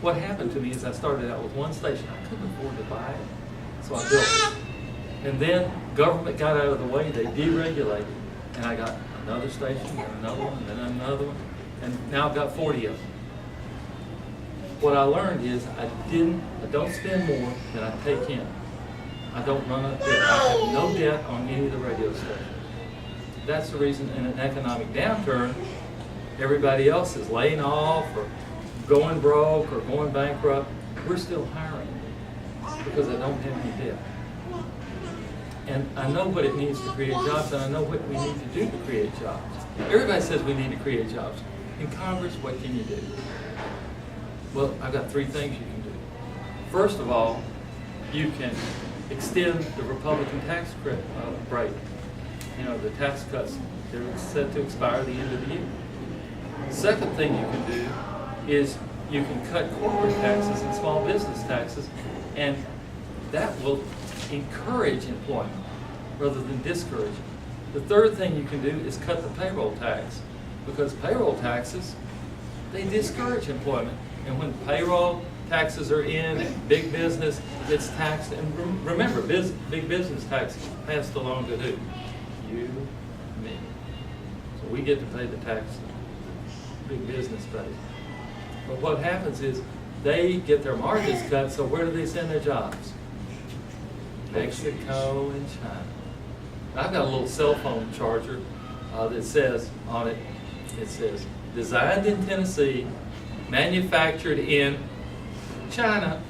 what happened to me is I started out with one station. I couldn't afford to buy it, so I built it. And then government got out of the way, they deregulated, and I got another station, and another one, and then another one, and now I've got 40 of them. What I learned is I don't spend more than I take in. I don't run up debt. I have no debt on any of the radio stations. That's the reason in an economic downturn, everybody else is laying off or going broke or going bankrupt. We're still hiring because I don't have any debt. And I know what it means to create jobs, and I know what we need to do to create jobs. Everybody says we need to create jobs. In Congress, what can you do? Well, I've got three things you can do. First of all, you can extend the Republican tax break. You know, the tax cuts, they're set to expire at the end of the year. Second thing you can do is you can cut corporate taxes and small business taxes, and that will encourage employment rather than discourage it. The third thing you can do is cut the payroll tax, because payroll taxes, they discourage employment. And when payroll taxes are in and big business gets taxed, and remember, big business tax passed along to who? You, me. So we get to pay the tax big business pays. But what happens is they get their margins cut, so where do they send their jobs? Mexico and China. I've got a little cell phone charger that says on it, it says, designed in Tennessee, manufactured in China.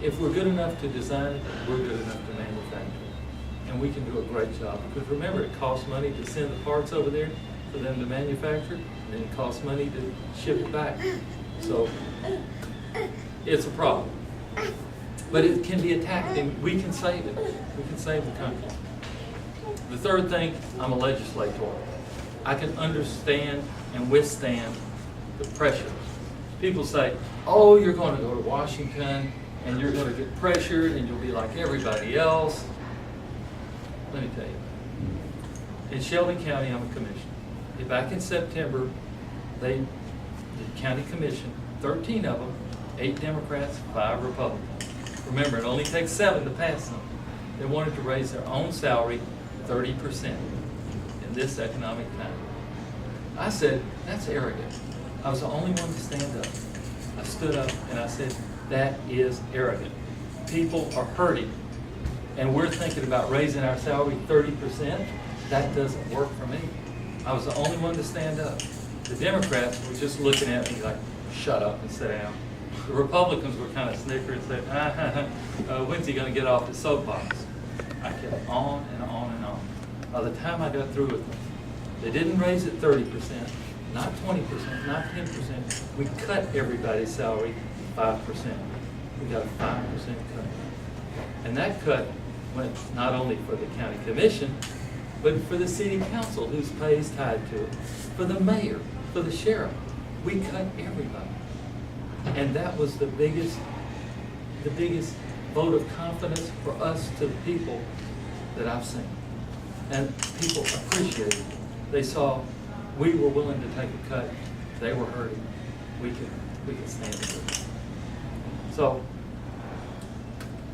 If we're good enough to design it, we're good enough to manufacture it. And we can do a great job. Because remember, it costs money to send the parts over there for them to manufacture, and then it costs money to ship it back. So it's a problem. But it can be attacked, and we can save it. We can save the country. The third thing, I'm a legislator. I can understand and withstand the pressures. People say, oh, you're going to go to Washington and you're going to get pressured and you'll be like everybody else. Let me tell you, in Shelby County, I'm a commissioner. Back in September, the county commission, 13 of them, 8 Democrats, 5 Republicans. Remember, it only takes 7 to pass them. They wanted to raise their own salary 30% in this economic time. I said, that's arrogant. I was the only one to stand up. I stood up and I said, that is arrogant. People are hurting, and we're thinking about raising our salary 30%. That doesn't work for me. I was the only one to stand up. The Democrats were just looking at me like, shut up and sit down. The Republicans were kind of snickering and saying, when's he going to get off the soapbox? I kept on and on and on. By the time I got through with them, they didn't raise it 30%, not 20%, not 10%. We cut everybody's salary 5%. We got a 5% cut. And that cut went not only for the county commission, but for the city council, whose pay is tied to it, for the mayor, for the sheriff. We cut everybody. And that was the biggest vote of confidence for us to the people that I've seen. And people appreciated it. They saw we were willing to take a cut. They were hurting. We could stand it. So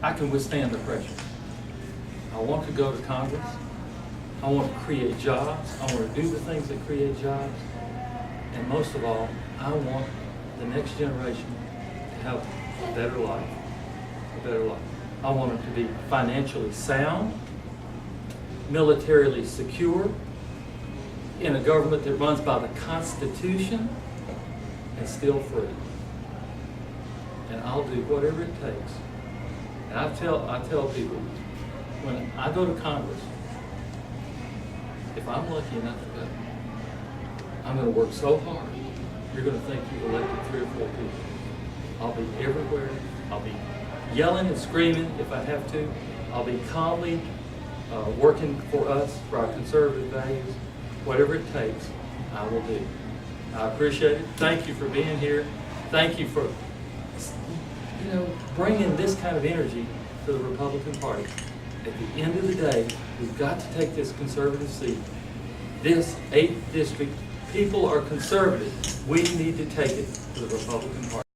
I can withstand the pressure. I want to go to Congress. I want to create jobs. I want to do the things that create jobs. And most of all, I want the next generation to have a better life. A better life. I want them to be financially sound, militarily secure, in a government that runs by the Constitution, and still free. And I'll do whatever it takes. And I tell people, when I go to Congress, if I'm lucky enough to go, I'm going to work so hard, you're going to think you've elected 3 or 4 people. I'll be everywhere. I'll be yelling and screaming if I have to. I'll be calmly working for us, for our conservative values. Whatever it takes, I will do. I appreciate it. Thank you for being here. Thank you for, bringing this kind of energy to the Republican Party. At the end of the day, we've got to take this conservative seat. This 8th district, people are conservative. We need to take it to the Republican Party.